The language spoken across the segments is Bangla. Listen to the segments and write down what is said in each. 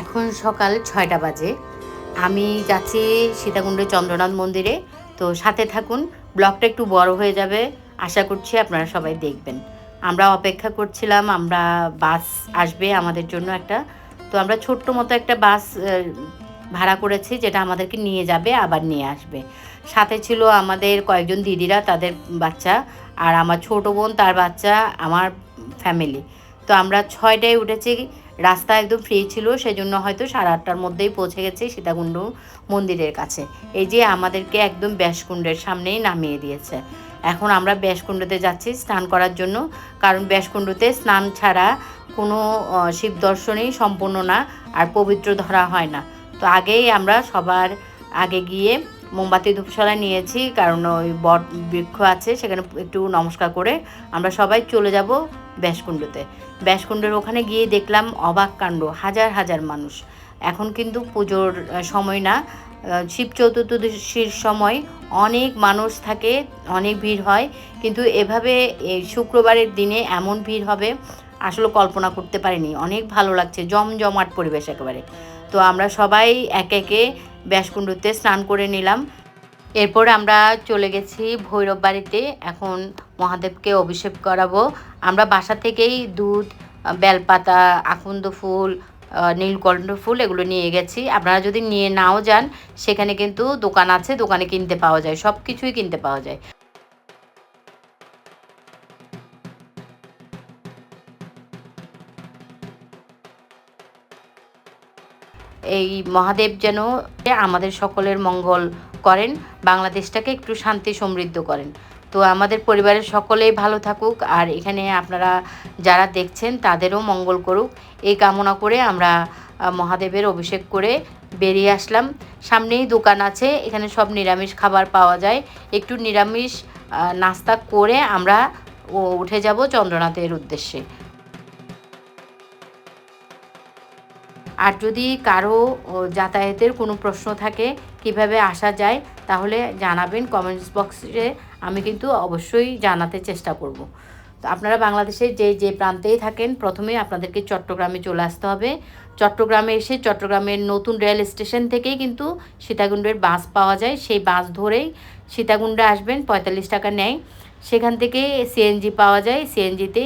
এখন সকাল ৬টা বাজে। আমি যাচ্ছি সীতাকুণ্ডের চন্দ্রনাথ মন্দিরে। তো সাথে থাকুন, ব্লগটা একটু বড় হয়ে যাবে। আশা করছি আপনারা সবাই দেখবেন। আমরা অপেক্ষা করছিলাম, বাস আসবে আমাদের জন্য একটা। তো আমরা ছোট্ট মতো একটা বাস ভাড়া করেছি, যেটা আমাদেরকে নিয়ে যাবে আবার নিয়ে আসবে। সাথে ছিল আমাদের কয়েকজন দিদিরা, তাদের বাচ্চা, আর আমার ছোটো বোন, তার বাচ্চা, আমার ফ্যামিলি। তো আমরা ৬টায় উঠেছি। রাস্তা একদম ফ্রি ছিল, সেজন্য হয়তো 8:30টার মধ্যেই পৌঁছে গেছি সীতাকুণ্ড মন্দিরের কাছে। এই যে আমাদেরকে একদম ব্যাসকুণ্ডের সামনেই নামিয়ে দিয়েছে। এখন আমরা ব্যাসকুণ্ডতে যাচ্ছি স্নান করার জন্য, কারণ ব্যাসকুণ্ডতে স্নান ছাড়া কোনো শিব দর্শনই সম্পূর্ণ না, আর পবিত্র ধরা হয় না। তো আগেই আমরা সবার আগে গিয়ে মোমবাতি ধূপশালা নিয়েছি, কারণ ওই বট বৃক্ষ আছে, সেখানে একটু নমস্কার করে আমরা সবাই চলে যাব ব্যাসকুণ্ডতে। ব্যাসকুণ্ডের ওখানে গিয়ে দেখলাম অবাক কাণ্ড, হাজার হাজার মানুষ। এখন কিন্তু পুজোর সময় না, শিব চতুর্দশীর সময় অনেক মানুষ থাকে, অনেক ভিড় হয়, কিন্তু এভাবে এই শুক্রবারের দিনে এমন ভিড় হবে আসলে কল্পনা করতে পারিনি। অনেক ভালো লাগছে, জমজমাট পরিবেশ একেবারে। তো আমরা সবাই একে একে ব্যাসকুণ্ডতে স্নান করে নিলাম। এরপর আমরা চলে গেছি ভৈরব বাড়িতে। এখন মহাদেবকে অভিষেক করাবো। আমরা বাসা থেকেই দুধ, বেলপাতা, আকন্দ ফুল, নীলকণ্ঠ ফুল এগুলো নিয়ে গেছি। আপনারা যদি নিয়ে নাও যান, সেখানে কিন্তু দোকান আছে, দোকানে কিনতে পাওয়া যায়, সব কিছুই কিনতে পাওয়া যায়। এই মহাদেব যেন আমাদের সকলের মঙ্গল করেন, বাংলাদেশটাকে একটু শান্তি সমৃদ্ধ করেন। তো আমাদের পরিবারের সকলেই ভালো থাকুক, আর এখানে আপনারা যারা দেখছেন তাদেরও মঙ্গল করুক, এই কামনা করে আমরা মহাদেবের অভিষেক করে বেরিয়ে আসলাম। সামনেই দোকান আছে, এখানে সব নিরামিষ খাবার পাওয়া যায়। একটু নিরামিষ নাস্তা করে আমরা উঠে যাব চন্দ্রনাথের উদ্দেশ্যে। আর যদি কারো যাতায়াতের কোনো প্রশ্ন থাকে, কিভাবে আসা যায়, তাহলে জানাবেন কমেন্টস বক্সে। আমি কিন্তু অবশ্যই জানাতে চেষ্টা করব। তো আপনারা বাংলাদেশের যে প্রান্তেই থাকেন, প্রথমে আপনাদেরকে চট্টগ্রামে চলে আসতে হবে। চট্টগ্রামে এসে চট্টগ্রামের নতুন রেল স্টেশন থেকেই কিন্তু সীতাকুণ্ডের বাস পাওয়া যায়। সেই বাস ধরেই সীতাকুণ্ডে আসবেন, 45 টাকা নেয়। সেখান থেকে সিএনজি পাওয়া যায়, সিএনজিতে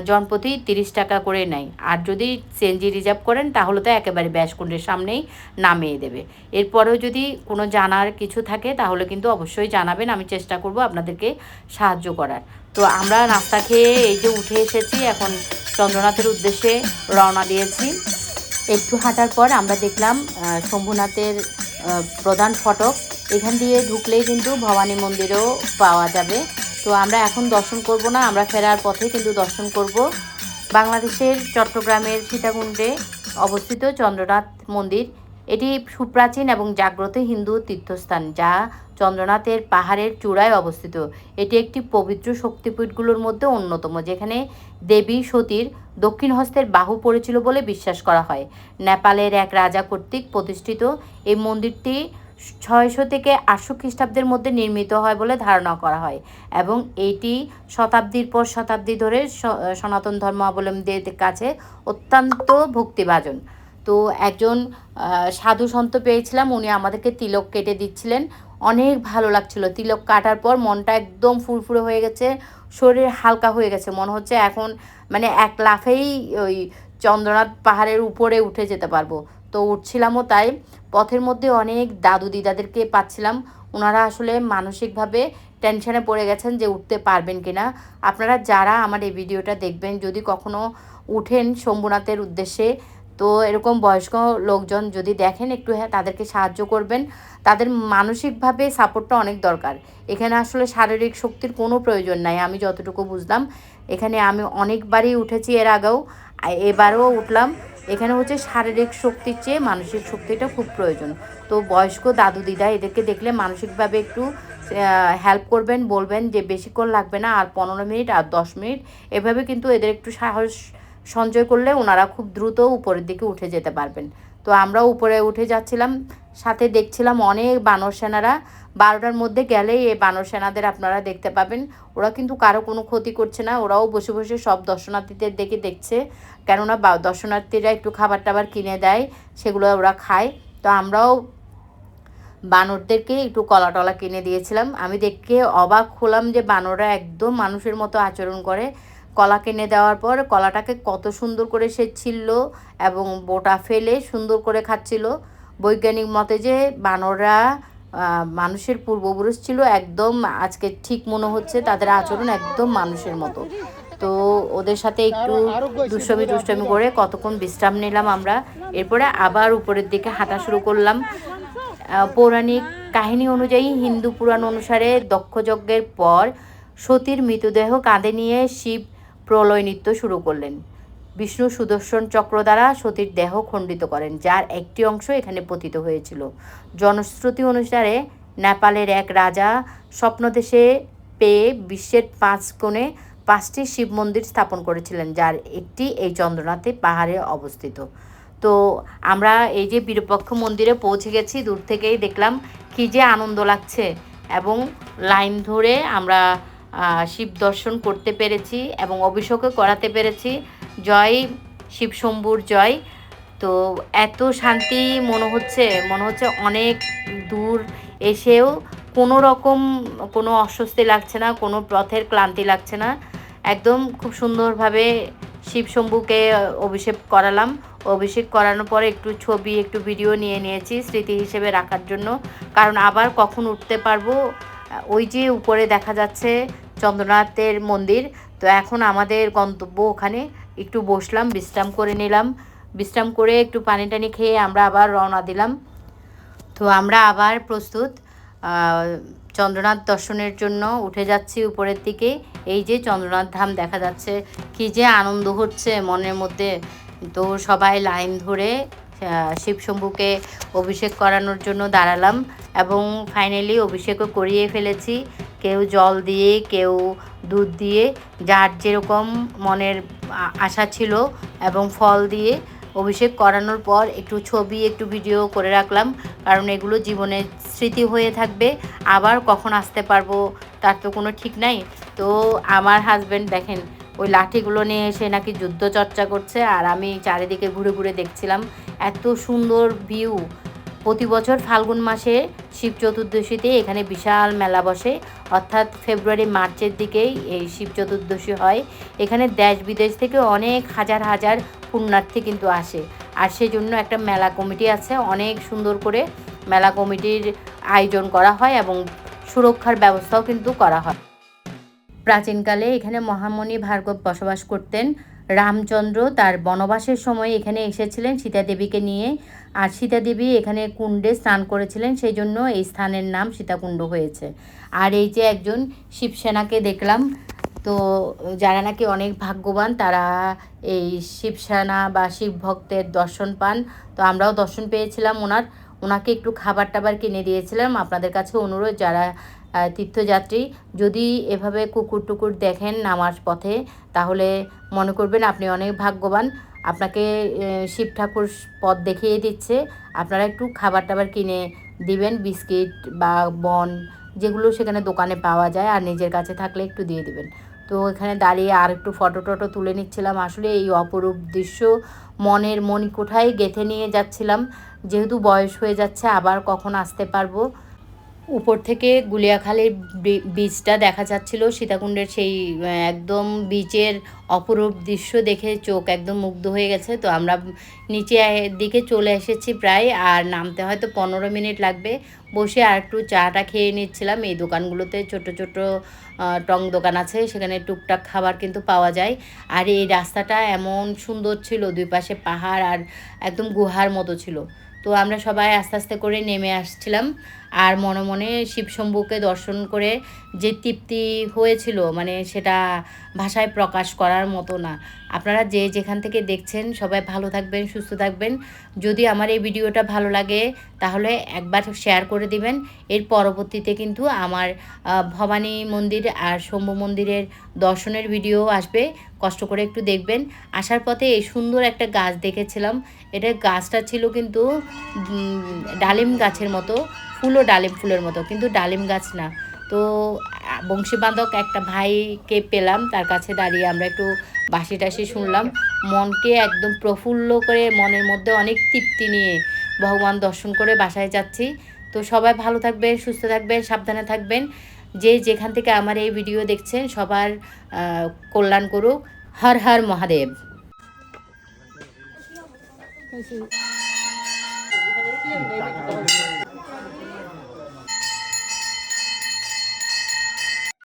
জনপ্রতি 30 টাকা করে নেয়। আর যদি সিএনজি রিজার্ভ করেন, তাহলে তো একেবারে ব্যাসকুণ্ডের সামনেই নামিয়ে দেবে। এরপরেও যদি কোনো জানার কিছু থাকে, তাহলে কিন্তু অবশ্যই জানাবেন, আমি চেষ্টা করব আপনাদেরকে সাহায্য করার। তো আমরা নাস্তা খেয়ে এই যে উঠে এসেছি, এখন চন্দ্রনাথের উদ্দেশ্যে রওনা দিয়েছি। একটু হাঁটার পর আমরা দেখলাম শম্ভুনাথের প্রধান ফটক। এখান দিয়ে ঢুকলেই কিন্তু ভবানী মন্দিরও পাওয়া যাবে। তো আমরা এখন দর্শন করব না, আমরা ফেরার পথে কিন্তু দর্শন করব। বাংলাদেশের চট্টগ্রামের সীতাকুণ্ডে অবস্থিত চন্দ্রনাথ মন্দির। এটি সুপ্রাচীন এবং জাগ্রত হিন্দু তীর্থস্থান, যা চন্দ্রনাথের পাহাড়ের চূড়ায় অবস্থিত। এটি একটি পবিত্র শক্তিপীঠগুলোর মধ্যে অন্যতম, যেখানে দেবী সতীর দক্ষিণ হস্তের বাহু পড়েছিল বলে বিশ্বাস করা হয়। নেপালের এক রাজা কর্তৃক প্রতিষ্ঠিত এই মন্দিরটি 600 থেকে 800 খ্রিস্টাব্দের মধ্যে নির্মিত হয় বলে ধারণা করা হয়, এবং এইটি শতাব্দীর পর শতাব্দী ধরে সনাতন ধর্মাবলম্বীদের কাছে অত্যন্ত ভক্তিভাজন। তো একজন সাধু সন্ত পেয়েছিলাম, উনি আমাদেরকে তিলক কেটে দিচ্ছিলেন। অনেক ভালো লাগছিল। তিলক কাটার পর মনটা একদম ফুরফুরে হয়ে গেছে, শরীর হালকা হয়ে গেছে, মনে হচ্ছে এখন মানে এক লাফেই ওই চন্দ্রনাথ পাহাড়ের উপরে উঠে যেতে পারবো। তো উঠছিলামও তাই। পথের মধ্যে অনেক দাদু দিদাদেরকে পাচ্ছিলাম, ওনারা আসলে মানসিকভাবে টেনশনে পড়ে গেছেন যে উঠতে পারবেন কি না। আপনারা যারা আমার এই ভিডিওটা দেখবেন, যদি কখনো উঠেন শম্ভুনাথের উদ্দেশ্যে, তো এরকম বয়স্ক লোকজন যদি দেখেন, একটু তাদেরকে সাহায্য করবেন। তাদের মানসিকভাবে সাপোর্টটা অনেক দরকার। এখানে আসলে শারীরিক শক্তির কোনো প্রয়োজন নাই, আমি যতটুকু বুঝলাম। এখানে আমি অনেকবারই উঠেছি এর আগেও, এবারও উঠলাম। এখানে হচ্ছে শারীরিক শক্তির চেয়ে মানসিক শক্তিটা খুব প্রয়োজন। তো বয়স্ক দাদু দিদা এদেরকে দেখলে মানসিকভাবে একটু হেল্প করবেন, বলবেন যে বেশিক্ষণ লাগবে না, আর 15 মিনিট আর 10 মিনিট, এভাবে কিন্তু এদের একটু সাহস সঞ্চয় করলে ওনারা খুব দ্রুত উপরের দিকে উঠে যেতে পারবেন। তো তো আমরাও উপরে উঠে যাচ্ছিলাম, সাথে দেখছিলাম অনেক বানর সেনারা। 12টার মধ্যে গেলেই এই বানর সেনাদের আপনারা দেখতে পাবেন। ওরা কিন্তু কারো কোনো ক্ষতি করছে না, ওরাও বসে বসে সব দর্শনার্থীদের দেখছে, কেননা দর্শনার্থীরা একটু খাবার টাবার কিনে দেয়, সেগুলো ওরা খায়। তো আমরাও বানরদেরকে একটু কলা টলা কিনে দিয়েছিলাম। আমি দেখে অবাক হলাম যে বানররা একদম মানুষের মতো আচরণ করে। কলা কিনে দেওয়ার পর কলাটাকে কত সুন্দর করে সে ছিলল এবং বোটা ফেলে সুন্দর করে খাচ্ছিল। বৈজ্ঞানিক মতে যে বানররা মানুষের পূর্বপুরুষ ছিল, একদম আজকে ঠিক মনে হচ্ছে তাদের আচরণ একদম মানুষের মতো। তো ওদের সাথে একটু দুষ্টমি করে কতক্ষণ বিশ্রাম নিলাম আমরা। এরপরে আবার উপরের দিকে হাঁটা শুরু করলাম। পৌরাণিক কাহিনী অনুযায়ী হিন্দু পুরাণ অনুসারে দক্ষযজ্ঞের পর সতীর মৃতদেহ কাঁধে নিয়ে শিব প্রলয় নৃত্য শুরু করলেন। বিষ্ণু সুদর্শন চক্র দ্বারা সতীর দেহ খণ্ডিত করেন, যার একটি অংশ এখানে পতিত হয়েছিল। জনশ্রুতি অনুসারে নেপালের এক রাজা স্বপ্নদেশে পেয়ে বিশ্বের 5 কোণে 5টি শিব মন্দির স্থাপন করেছিলেন, যার একটি এই চন্দ্রনাথে পাহাড়ে অবস্থিত। তো আমরা এই যে বিরূপাক্ষ মন্দিরে পৌঁছে গেছি, দূর থেকেই দেখলাম কী যে আনন্দ লাগছে, এবং লাইন ধরে আমরা শিব দর্শন করতে পেরেছি এবং অভিষেকও করাতে পেরেছি। জয় শিবশম্ভুর জয়। তো এত শান্তি মনে হচ্ছে অনেক দূর এসেও কোনো রকম কোনো অস্বস্তি লাগছে না, কোনো পথের ক্লান্তি লাগছে না। একদম খুব সুন্দরভাবে শিবশম্ভুকে অভিষেক করালাম। অভিষেক করানোর পরে একটু ছবি একটু ভিডিও নিয়েছি স্মৃতি হিসেবে রাখার জন্য, কারণ আবার কখন উঠতে পারবো। ওই যে উপরে দেখা যাচ্ছে চন্দ্রনাথের মন্দির। তো এখন আমাদের গন্তব্য ওখানে। একটু বসলাম, বিশ্রাম করে নিলাম। বিশ্রাম করে একটু পানি টানি খেয়ে আমরা আবার রওনা দিলাম। তো আমরা আবার প্রস্তুত চন্দ্রনাথ দর্শনের জন্য উঠে যাচ্ছি উপরের দিকে। এই যে চন্দ্রনাথ ধাম দেখা যাচ্ছে, কী যে আনন্দ হচ্ছে মনের মধ্যে। তো সবাই লাইন ধরে শিবশম্ভুকে অভিষেক করানোর জন্য দাঁড়ালাম এবং ফাইনালি অভিষেকও করিয়ে ফেলেছি। কেউ জল দিয়ে, কেউ দুধ দিয়ে, যার যেরকম মনের আশা ছিল, এবং ফল দিয়ে অভিষেক করানোর পর একটু ছবি একটু ভিডিও করে রাখলাম, কারণ এগুলো জীবনের স্মৃতি হয়ে থাকবে। আবার কখন আসতে পারবো তার তো কোনো ঠিক নাই। তো আমার হাজব্যান্ড দেখেন ওই লাঠিগুলো নিয়ে এসে নাকি যুদ্ধ চর্চা করছে, আর আমি চারিদিকে ঘুরে ঘুরে দেখছিলাম। এত সুন্দর ভিউ। প্রতি বছর ফাল্গুন মাসে শিব চতুর্দশীতে এখানে বিশাল মেলা বসে, অর্থাৎ ফেব্রুয়ারি মার্চের দিকেই এই শিব চতুর্দশী হয়। এখানে দেশ বিদেশ থেকে অনেক হাজার হাজার পুণ্যার্থী কিন্তু আসে, আর সেজন্য একটা মেলা কমিটি আছে, অনেক সুন্দর করে মেলা কমিটির আয়োজন করা হয় এবং সুরক্ষার ব্যবস্থাও কিন্তু করা হয়। প্রাচীনকালে এখানে মহামণি ভার্গব বসবাস করতেন। রামচন্দ্র তার বনবাসের সময় এখানে এসেছিলেন সীতা দেবীকে নিয়ে, আর সীতা দেবী এখানে কুণ্ডে স্নান করেছিলেন, সেই জন্য এই স্থানের নাম সীতাকুণ্ড হয়েছে। আর এই যে একজন শিবসেনাকে দেখলাম, তো যারা নাকি অনেক ভাগ্যবান তারা এই শিবসেনা বা শিব ভক্তের দর্শন পান। তো আমরাও দর্শন পেয়েছিলাম ওনাকে একটু খাবার টাবার কিনে দিয়েছিলাম। আপনাদের কাছে অনুরোধ, যারা তীর্থযাত্রী যদি এভাবে কুকুর টুকুর দেখেন নামার পথে, তাহলে মনে করবেন আপনি অনেক ভাগ্যবান। আপনাকে শিব ঠাকুর পথ দেখিয়ে দিচ্ছে, আপনারা একটু খাবার টাবার কিনে দিবেন, বিস্কিট বা বন যেগুলো সেখানে দোকানে পাওয়া যায়, আর নিজের কাছে থাকলে একটু দিয়ে দিবেন। তো এখানে দাঁড়িয়ে আর একটু ফটো টটো তুলে নিচ্ছিলাম। আসলে এই অপরূপ দৃশ্য মনের মণিকোঠায় গেঁথে নিয়ে যাচ্ছিলাম। যেহেতু বয়স হয়ে যাচ্ছে, আবার কখন আসতে পারবো। উপর থেকে গুলিয়াখালীর বীচটা দেখা যাচ্ছিল, সীতাকুণ্ডের সেই একদম বীচের অপরূপ দৃশ্য দেখে চোখ একদম মুগ্ধ হয়ে গেছে। তো আমরা নিচে দিকে চলে এসেছি প্রায়, আর নামতে হয়তো 15 মিনিট লাগবে। বসে আর একটু চাটা খেয়ে নিচ্ছিলাম। এই দোকানগুলোতে ছোট ছোট টং দোকান আছে, সেখানে টুকটাক খাবার কিন্তু পাওয়া যায়। আর এই রাস্তাটা এমন সুন্দর ছিল, দুই পাশে পাহাড় আর একদম গুহার মতো ছিল। তো আমরা সবাই আস্তে আস্তে করে নেমে আসছিলাম, আর মনে মনে শিবশম্ভুকে দর্শন করে যে তৃপ্তি হয়েছিল, মানে সেটা ভাষায় প্রকাশ করার মতো না। আপনারা যে যেখান থেকে দেখছেন সবাই ভালো থাকবেন, সুস্থ থাকবেন। যদি আমার এই ভিডিওটা ভালো লাগে তাহলে একবার শেয়ার করে দিবেন। এর পরবর্তীতে কিন্তু আমার ভবানী মন্দির আর শম্ভু মন্দিরের দর্শনের ভিডিও আসবে, কষ্ট করে একটু দেখবেন। আসার পথে এই সুন্দর একটা গাছ দেখেছিলাম, এটা গাছটা ছিল কিন্তু ডালিম গাছের মতো, ফুলও ডালিম ফুলের মতো, কিন্তু ডালিম গাছ না। তো বংশীবান্ধব একটা ভাইকে পেলাম, তার কাছে দাঁড়িয়ে আমরা একটু বাঁশি টাশি শুনলাম, মনকে একদম প্রফুল্ল করে, মনের মধ্যে অনেক তৃপ্তি নিয়ে ভগবান দর্শন করে বাসায় যাচ্ছি। তো সবাই ভালো থাকবেন, সুস্থ থাকবেন, সাবধানে থাকবেন। যে যেখান থেকে আমার এই ভিডিও দেখছেন সবার কল্যাণ করুক। হর হর মহাদেব।